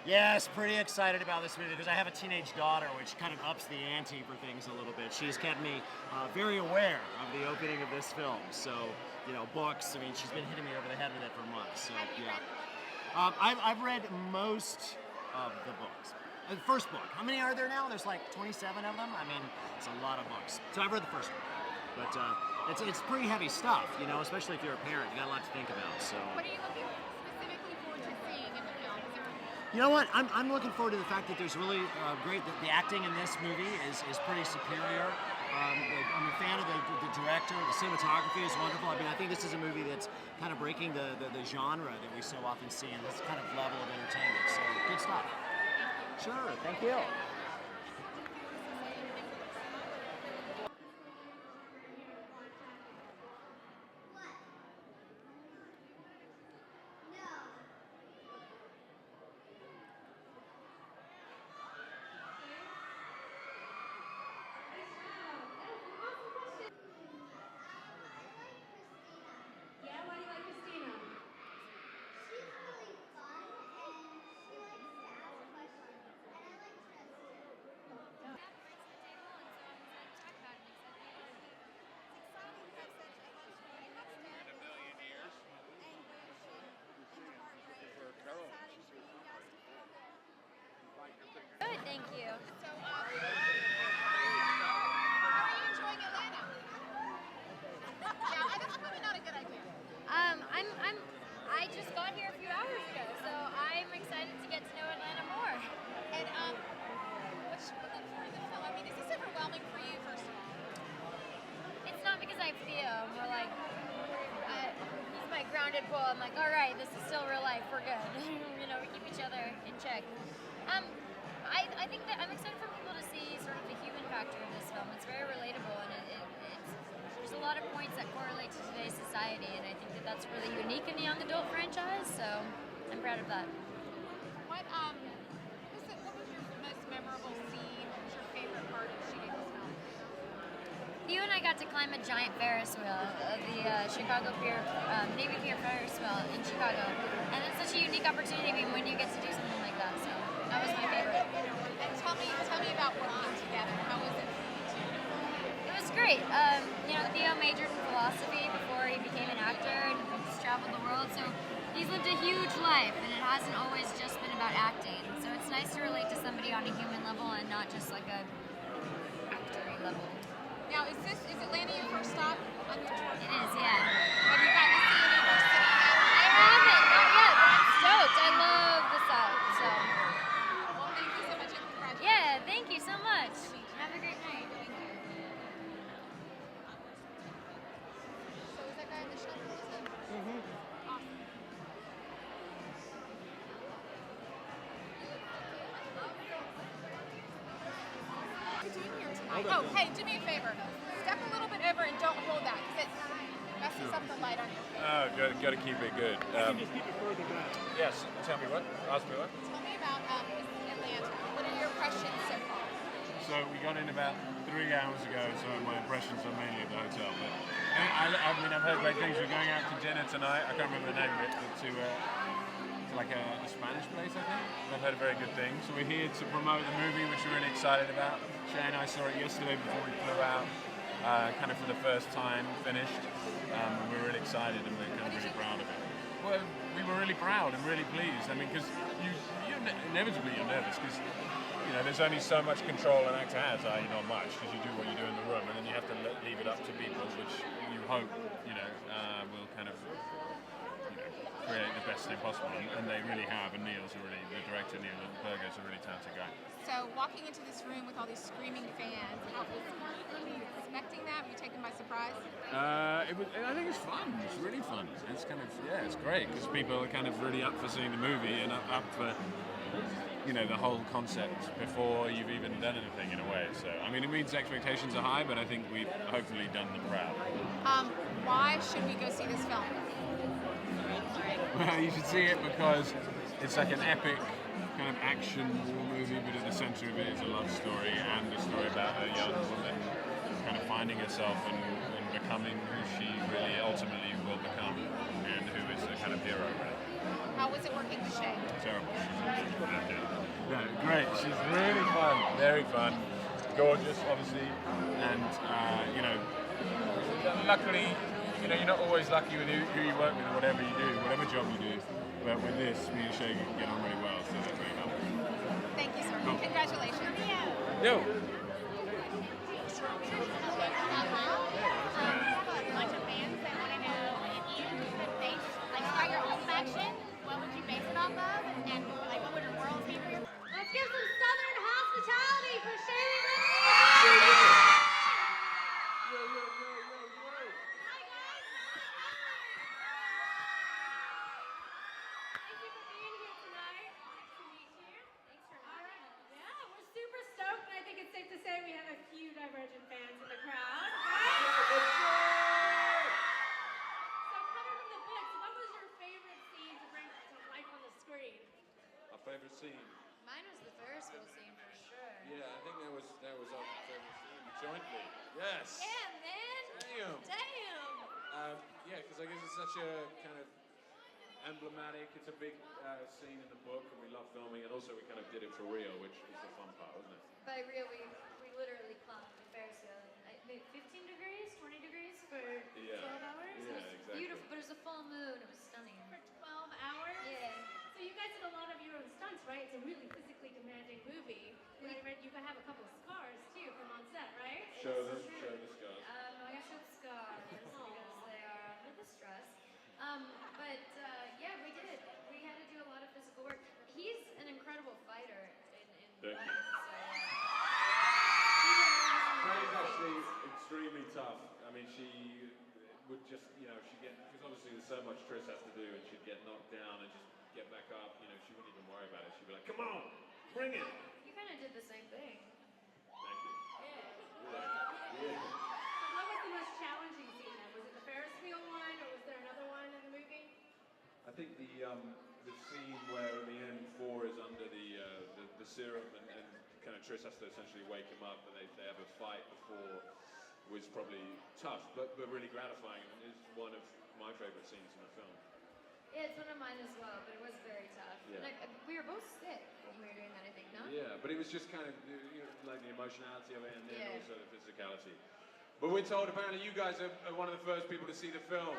Yes, pretty excited about this movie because I have a teenage daughter, which kind of ups the ante for things a little bit. She's kept me very aware of the opening of this film. So, you know, books, I mean, she's been hitting me over the head with it for months. So, yeah. I've read most of the books. The first book. How many are there now? There's like 27 of them. I mean, it's a lot of books. So I've read the first one. But it's pretty heavy stuff, you know, especially if you're a parent. You got a lot to think about. So. What are you looking specifically forward to seeing in the film? You know what? I'm looking forward to the fact that there's really great. The acting in this movie is pretty superior. I'm a fan of the director. The cinematography is wonderful. I mean, I think this is a movie that's kind of breaking the genre that we so often see in this kind of level of entertainment. So good stuff. Sure. Thank you. Good, thank you. So, how are you enjoying Atlanta? Yeah, that's probably not a good idea. I just got here a few hours ago, so I'm excited to get to know Atlanta more. And what should we look for in the film? I mean, is this overwhelming for you, first of all? It's not because I have Theo. We're like, he's my grounded bull. I'm like, all right, this is still real life. We're good. You know, we keep each other in check. I think that I'm excited for people to see sort of the human factor in this film. It's very relatable, and there's a lot of points that correlate to today's society, and I think that that's really unique in the young adult franchise. So I'm proud of that. What was your most memorable scene? What was your favorite part of shooting this film? Theo and I got to climb a giant Ferris wheel of the Chicago Pier, Navy Pier Ferris wheel in Chicago, and it's such a unique opportunity. I mean, when you get to do something like that, so that was my favorite. And tell me about working together. How was it for you two? It was great. You know, Theo majored in philosophy before he became an actor, and he's traveled the huge life, and it hasn't always just been about acting. So it's nice to relate to somebody on a human level and not just like a actory level. Now, is Atlanta your first stop on your tour? It is, yeah. Have you gotten to see any of our city yet? I haven't, not yet, but I'm stoked. I love the South, so. Well, thank you so much and congratulations. Yeah, thank you so much. Have a great night. Thank you. So is that guy in the shelter? Is it? Mm-hmm. Awesome. What are you doing here tonight? Oh, hey, do me a favor. Step a little bit over and don't hold that because it messes up the light on your face. Oh, got to keep it good. Just keep it further back. Yes, tell me what? Ask me what? Tell me about Atlanta. What are your impressions so far? So we got in about 3 hours ago, so my impressions are mainly at the hotel. But I mean, I've heard great things. We're going out to dinner tonight. I can't remember the name of it, but to like a Spanish place, I think. I've heard very good things. So we're here to promote the movie, which we're really excited about. Shailene and I saw it yesterday before we flew out, kind of for the first time, finished. We're really excited and we're kind of really proud of it. Well, we were really proud and really pleased. I mean, because inevitably you're nervous because there's only so much control an actor has, not much, because you do what you do in the room, and then you have to leave it up to people, which you hope, will kind of, create the best thing possible, and they really have. And the director Neil Berger's a really talented guy. So walking into this room with all these screaming fans, were you expecting that? Were you taken by surprise? I think it's fun. It's really fun. It's kind of, it's great because people are kind of really up for seeing the movie and up for, the whole concept before you've even done anything in a way. So, I mean, it means expectations are high, but I think we've hopefully done them proud. Why should we go see this film? Well, you should see it because it's like an epic kind of action war movie, but at the center of it is a love story and a story about a young woman kind of finding herself and becoming who she really ultimately will become, and who is a kind of hero. How was it working with Shay? Terrible. No, great. She's really fun. Very fun. Gorgeous, obviously, and luckily, you're not always lucky with who you work with or whatever you do, whatever job you do. But with this, me and Shay get on really well, so that's very helpful. Thank you, sir. Congratulations. Yo. Bunch of fans that want to know if you could base, start your own faction, what would you base it off of, and what would your worlds be for your? Let's give some Southern hospitality for Shailene. We have a few Divergent fans in the crowd, right? So coming from the books, what was your favorite scene to bring to life on the screen? Our favorite scene? Mine was the Ferris wheel scene for sure. Yeah, I think that was our favorite scene jointly. Yes. Yeah, man. Damn. Because I guess it's such a kind of emblematic. It's a big scene in the book, and we love filming, and also we kind of did it for real, which was the fun part, wasn't it? By real, we literally climbed the Ferris wheel. Maybe 15 degrees, 20 degrees for 12 hours. Yeah, It was exactly. beautiful, but it was a full moon. It was stunning. For 12 hours? Yeah. So you guys did a lot of your own stunts, right? It's a really physically demanding movie. You have a couple of scars, too, from on set, right? Show the scars. I got showed scars because they are under the stress. Yeah, we did. We had to do a lot of physical work. He's an incredible fighter in Thank life, you. so Shay's actually extremely tough. I mean, she would just, because obviously there's so much Trish has to do, and she'd get knocked down and just get back up. She wouldn't even worry about it. She'd be like, "Come on, bring it." you kind of did the same thing. Thank you. So Yeah. what was the most challenging scene then? Was it the Ferris wheel one, or was there another one in the movie? I think the scene where at the end 4 is under the serum and kind of Trish has to essentially wake him up, and they have a fight before, was probably tough but really gratifying, and is one of my favorite scenes in the film. Yeah, it's one of mine as well, but it was very tough. Yeah. And we were both sick when we were doing that, I think, no? Yeah, but it was just kind of like the emotionality of it, and then Yeah. also the physicality. But we're told apparently you guys are one of the first people to see the film.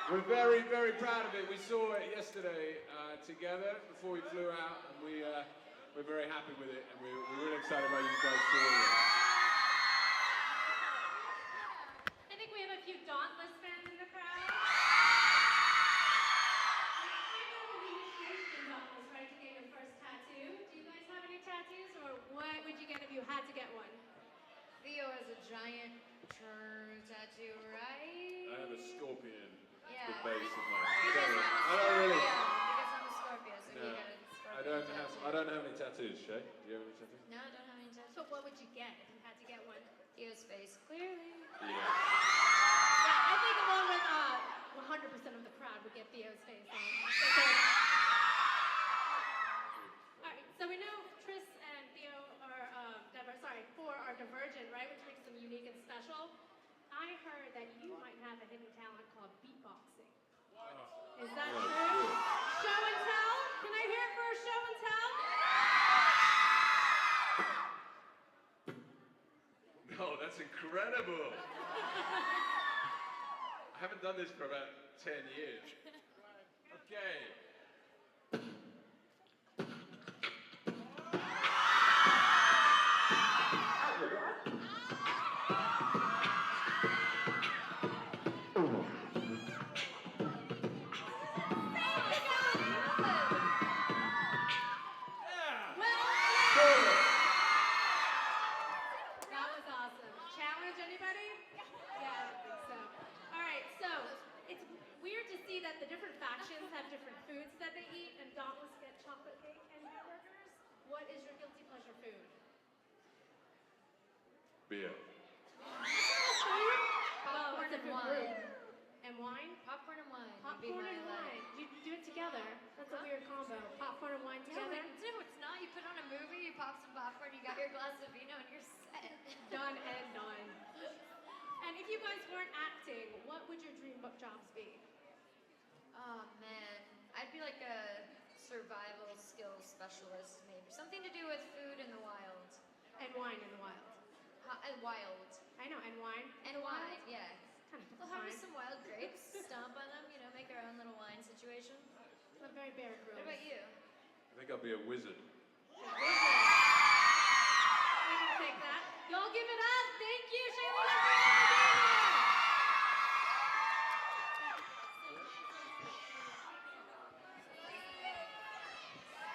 We're very, very proud of it. We saw it yesterday together before we flew out, and we're very happy with it, and we're really excited about you guys seeing it. I think we have a few Dauntless fans in the crowd. I know when you initiated Dauntless, right, to get your first tattoo. Do you guys have any tattoos, or what would you get if you had to get one? Theo has a giant turn tattoo, right? I have a scorpion. Yeah. The base of my. Because I'm a I don't really. Scorpio. Because I'm a Scorpio, so No. he got a Scorpio I don't have any tattoos, Shay. Do you have any tattoos? No, I don't have any tattoos. So what would you get if you had to get one? Theo's face, clearly. Yeah. Yeah, I think along with 100% of the crowd would get Theo's face on. Okay. All right, so we know Tris and Theo are Divergent, right, which makes them unique and special. I heard that you might have a hidden talent called beatboxing. Is that true? Show and tell? Can I hear it for a show and tell? No, that's incredible. I haven't done this for about 10 years. Okay. That was awesome. Challenge anybody? Yeah, I don't think so. All right, so it's weird to see that the different factions have different foods that they eat, and Dauntless get chocolate cake and hamburgers. What is your guilty pleasure food? Beer. Well, it's a good wine. group. And wine? Popcorn and wine. would be Popcorn my and like. wine. You do it together. That's a weird combo. Popcorn and wine No, together. it's not. You put on a movie, you pop some popcorn, you got your glass of vino, and you're set. Done and done. And if you guys weren't acting, what would your dream book jobs be? Oh man, I'd be like a survival skills specialist, maybe something to do with food in the wild. And wine in the wild. And wild. I know, and wine. And wine, yeah. Kind of We'll harvest some wild grapes, stomp on them, make our own little wine situation. A very Bear Grylls. What about you? I think I'll be a wizard.